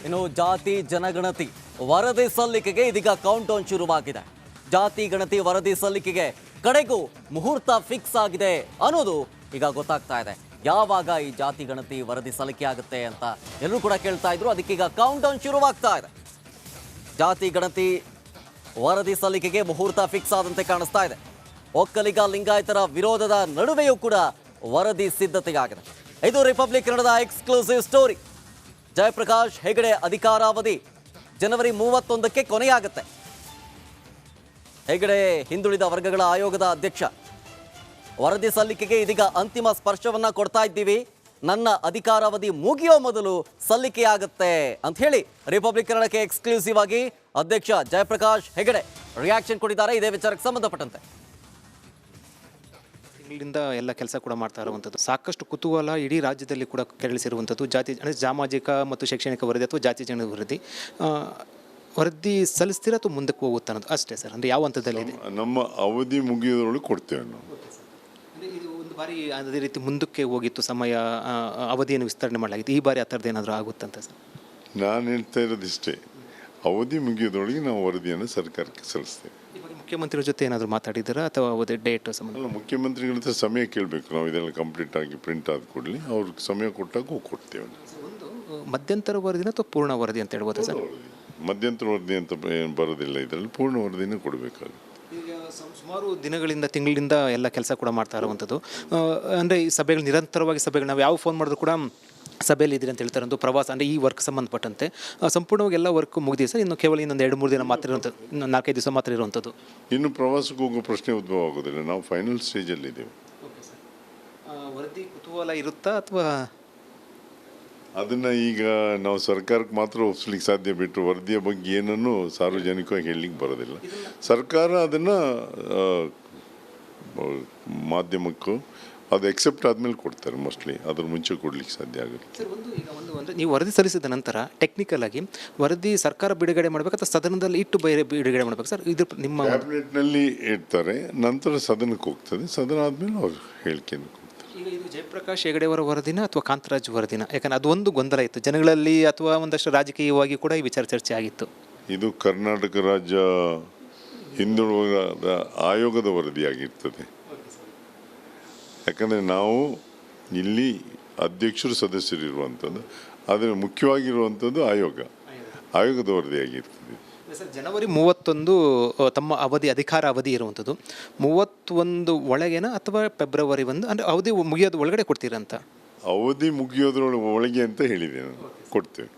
ಇನ್ನು ಜಾತಿ ಜನಗಣತಿ ವರದಿ ಸಲ್ಲಿಕೆಗೆ ಇದೀಗ ಕೌಂಟ್ ಡೌನ್ ಶುರುವಾಗಿದೆ. ಜಾತಿ ಗಣತಿ ವರದಿ ಸಲ್ಲಿಕೆಗೆ ಕಡೆಗೂ ಮುಹೂರ್ತ ಫಿಕ್ಸ್ ಆಗಿದೆ ಅನ್ನೋದು ಈಗ ಗೊತ್ತಾಗ್ತಾ ಇದೆ. ಯಾವಾಗ ಈ ಜಾತಿ ಗಣತಿ ವರದಿ ಸಲ್ಲಿಕೆ ಆಗುತ್ತೆ ಅಂತ ಎಲ್ಲರೂ ಕೂಡ ಕೇಳ್ತಾ ಇದ್ರು. ಅದಕ್ಕೀಗ ಕೌಂಟ್ ಡೌನ್ ಶುರುವಾಗ್ತಾ ಇದೆ. ಜಾತಿ ಗಣತಿ ವರದಿ ಸಲ್ಲಿಕೆಗೆ ಮುಹೂರ್ತ ಫಿಕ್ಸ್ ಆದಂತೆ ಕಾಣಿಸ್ತಾ ಇದೆ. ಒಕ್ಕಲಿಗ ಲಿಂಗಾಯತರ ವಿರೋಧದ ನಡುವೆಯೂ ಕೂಡ ವರದಿ ಸಿದ್ಧತೆಯಾಗಿದೆ. ಇದು ರಿಪಬ್ಲಿಕ್ ಕನ್ನಡದ ಎಕ್ಸ್ಕ್ಲೂಸಿವ್ ಸ್ಟೋರಿ. ಜಯಪ್ರಕಾಶ್ ಹೆಗಡೆ ಅಧಿಕಾರಾವಧಿ ಜನವರಿ 31ಕ್ಕೆ ಕೊನೆಯಾಗುತ್ತೆ. ಹೆಗಡೆ ಹಿಂದುಳಿದ ವರ್ಗಗಳ ಆಯೋಗದ ಅಧ್ಯಕ್ಷ. ವರದಿ ಸಲ್ಲಿಕೆಗೆ ಇದೀಗ ಅಂತಿಮ ಸ್ಪರ್ಶವನ್ನ ಕೊಡ್ತಾ ಇದ್ದೀವಿ. ನನ್ನ ಅಧಿಕಾರಾವಧಿ ಮುಗಿಯೋ ಮೊದಲು ಸಲ್ಲಿಕೆಯಾಗುತ್ತೆ ಅಂತ ಹೇಳಿ ರಿಪಬ್ಲಿಕ್ ಕನ್ನಡಕ್ಕೆ ಎಕ್ಸ್ಕ್ಲೂಸಿವ್ ಆಗಿ ಅಧ್ಯಕ್ಷ ಜಯಪ್ರಕಾಶ್ ಹೆಗಡೆ ರಿಯಾಕ್ಷನ್ ಕೊಟ್ಟಿದ್ದಾರೆ. ಇದೇ ವಿಚಾರಕ್ಕೆ ಸಂಬಂಧಪಟ್ಟಂತೆ ಇಲ್ಲಿಂದ ಎಲ್ಲ ಕೆಲಸ ಕೂಡ ಮಾಡ್ತಾ ಇರುವಂಥದ್ದು ಸಾಕಷ್ಟು ಕುತೂಹಲ ಇಡೀ ರಾಜ್ಯದಲ್ಲಿ ಕೂಡ ಕೆರಳಿಸಿರುವಂಥದ್ದು. ಜಾತಿ ಸಾಮಾಜಿಕ ಮತ್ತು ಶೈಕ್ಷಣಿಕ ವರದಿ ಅಥವಾ ಜಾತಿ ಜನರ ವರದಿ ಸಲ್ಲಿಸ್ತೀರಾ ಅಥವಾ ಮುಂದಕ್ಕೆ ಹೋಗುತ್ತೆ ಅನ್ನೋದು ಅಷ್ಟೇ ಸರ್. ಅಂದರೆ ಯಾವ ಹಂತದಲ್ಲಿ ಇದೆ? ನಮ್ಮ ಅವಧಿ ಮುಗಿಯೋದ್ರೊಳಗೆ ಕೊಡ್ತೇವೆ ನಾವು. ಇದು ಒಂದು ಬಾರಿ ಅದೇ ರೀತಿ ಮುಂದಕ್ಕೆ ಹೋಗಿತ್ತು, ಸಮಯ ಅವಧಿಯನ್ನು ವಿಸ್ತರಣೆ ಮಾಡಲಾಗಿತ್ತು. ಈ ಬಾರಿ ಆ ಥರದ್ದು ಏನಾದರೂ ಆಗುತ್ತಂತ ಸರ್? ನಾನು ಹೇಳ್ತಾ ಇರೋದಿಷ್ಟೇ, ಅವಧಿ ಮುಗಿಯೋದ್ರೊಳಗೆ ನಾವು ವರದಿಯನ್ನು ಸರ್ಕಾರಕ್ಕೆ ಸಲ್ಲಿಸ್ತೇವೆ. ಮುಖ್ಯಮಂತ್ರಿಗಳ ಜೊತೆ ಏನಾದರೂ ಮಾತಾಡಿದ್ದೀರಾ ಅಥವಾ ಅವಧಿ ಡೇಟ್ ಸಂಬಂಧ? ಮುಖ್ಯಮಂತ್ರಿಗಳ ಹತ್ರ ಸಮಯ ಕೇಳಬೇಕು ನಾವು. ಇದೆಲ್ಲ ಕಂಪ್ಲೀಟ್ ಆಗಿ ಪ್ರಿಂಟ್ ಆದ ಕೂಡಲೇ ಅವ್ರಿಗೆ ಸಮಯ ಕೊಟ್ಟಾಗ ಕೊಡ್ತೇವೆ. ಒಂದು ಮಧ್ಯಂತರ ವರದಿನ ಅಥವಾ ಪೂರ್ಣ ವರದಿ ಅಂತ ಹೇಳ್ಬೋದು ಸರ್? ಮಧ್ಯಂತರ ವರದಿ ಅಂತ ಬರೋದಿಲ್ಲ, ಇದರಲ್ಲಿ ಪೂರ್ಣ ವರದಿನೇ ಕೊಡಬೇಕಾಗುತ್ತೆ. ಈಗ ಸುಮಾರು ದಿನಗಳಿಂದ ತಿಂಗಳಿಂದ ಎಲ್ಲ ಕೆಲಸ ಕೂಡ ಮಾಡ್ತಾ ಇರುವಂಥದ್ದು. ಅಂದರೆ ಈ ಸಭೆಗಳು ನಿರಂತರವಾಗಿ ಸಭೆಗಳು ನಾವು ಯಾವ ಫೋನ್ ಮಾಡಿದ್ರು ಕೂಡ ಸಭೆಯಲ್ಲಿ ಇದ್ದೀರಿ ಅಂತ ಹೇಳ್ತಾರೆ. ಒಂದು ಪ್ರವಾಸ ಅಂದರೆ ಈ ವರ್ಕ್ ಸಂಬಂಧಪಟ್ಟಂತೆ ಸಂಪೂರ್ಣವಾಗಿ ಎಲ್ಲ ವರ್ಕ್ ಮುಗಿದಿದೆ ಸರ್. ಇನ್ನು ಕೇವಲ ಇನ್ನೊಂದು 2-3 ದಿನ ಮಾತ್ರ ಇರುವಂಥದ್ದು, ಇನ್ನು 4-5 ದಿವಸ ಮಾತ್ರ ಇರುವಂಥದ್ದು. ಇನ್ನು ಪ್ರವಾಸಕ್ಕೆ ಹೋಗೋ ಪ್ರಶ್ನೆ ಉದ್ಭವ ಆಗೋದಿಲ್ಲ. ನಾವು ಫೈನಲ್ ಸ್ಟೇಜಲ್ಲಿ ಇದ್ದೇವೆ. Okay sir. ವರದಿ ಕುತೂಹಲ ಇರುತ್ತಾ ಅಥವಾ ಅದನ್ನು ಈಗ ನಾವು ಸರ್ಕಾರಕ್ಕೆ ಮಾತ್ರ ಒಪ್ಪಿಸ್ಲಿಕ್ಕೆ ಸಾಧ್ಯ, ಬಿಟ್ಟರು ವರದಿಯ ಬಗ್ಗೆ ಏನನ್ನು ಸಾರ್ವಜನಿಕವಾಗಿ ಹೇಳಲಿಕ್ಕೆ ಬರೋದಿಲ್ಲ. ಸರ್ಕಾರ ಅದನ್ನು ಮಾಧ್ಯಮಕ್ಕೂ ಅದು ಎಕ್ಸೆಪ್ಟ್ ಆದಮೇಲೆ ಕೊಡ್ತಾರೆ ಮೋಸ್ಟ್ಲಿ. ಅದ್ರ ಮುಂಚೆ ಕೊಡ್ಲಿಕ್ಕೆ ಸಾಧ್ಯ ಆಗುತ್ತೆ ಸರ್. ಒಂದು ಅಂದರೆ ನೀವು ವರದಿ ಸಲ್ಲಿಸಿದ ನಂತರ ಟೆಕ್ನಿಕಲ್ ಆಗಿ ವರದಿ ಸರ್ಕಾರ ಬಿಡುಗಡೆ ಮಾಡಬೇಕು ಅಥವಾ ಸದನದಲ್ಲಿ ಇಟ್ಟು ಬಿಡುಗಡೆ ಮಾಡಬೇಕು ಸರ್? ಇದು ನಿಮ್ಮ ಕ್ಯಾಬಿನೆಟ್ನಲ್ಲಿ ಇಡ್ತಾರೆ, ನಂತರ ಸದನಕ್ಕೆ ಹೋಗ್ತದೆ. ಸದನ ಆದಮೇಲೆ ಅವ್ರು ಹೇಳಿಕೆಯನ್ನು ಕೊಡ್ತಾರೆ. ಈಗ ಇದು ಜಯಪ್ರಕಾಶ್ ಹೆಗಡೆಯವರ ವರದಿನ ಅಥವಾ ಕಾಂತರಾಜ್ ವರದಿನ? ಯಾಕಂದರೆ ಅದು ಒಂದು ಗೊಂದಲ ಇತ್ತು ಜನಗಳಲ್ಲಿ, ಅಥವಾ ಒಂದಷ್ಟು ರಾಜಕೀಯವಾಗಿ ಕೂಡ ಈ ವಿಚಾರ ಚರ್ಚೆ ಆಗಿತ್ತು. ಇದು ಕರ್ನಾಟಕ ರಾಜ್ಯ ಹಿಂದುಳಿದ ಆಯೋಗದ ವರದಿಯಾಗಿರ್ತದೆ. ಯಾಕಂದರೆ ನಾವು ಇಲ್ಲಿ ಅಧ್ಯಕ್ಷರು ಸದಸ್ಯರು ಇರುವಂಥದ್ದು, ಆದರೆ ಮುಖ್ಯವಾಗಿರುವಂಥದ್ದು ಆಯೋಗದ ವರದಿಯಾಗಿರ್ತದೆ. ಸರ್, ಜನವರಿ 31 ತಮ್ಮ ಅಧಿಕಾರ ಅವಧಿ ಇರುವಂಥದ್ದು. 31 ಒಳಗೇನ ಅಥವಾ ಫೆಬ್ರವರಿ 1 ಅಂದರೆ ಅವಧಿ ಮುಗಿಯೋದು ಒಳಗಡೆ ಕೊಡ್ತೀರಂತ? ಅವಧಿ ಮುಗಿಯೋದ್ರೊಳಗೆ ಒಳಗೆ ಅಂತ ಹೇಳಿದೆ ನಾನು, ಕೊಡ್ತೇವೆ.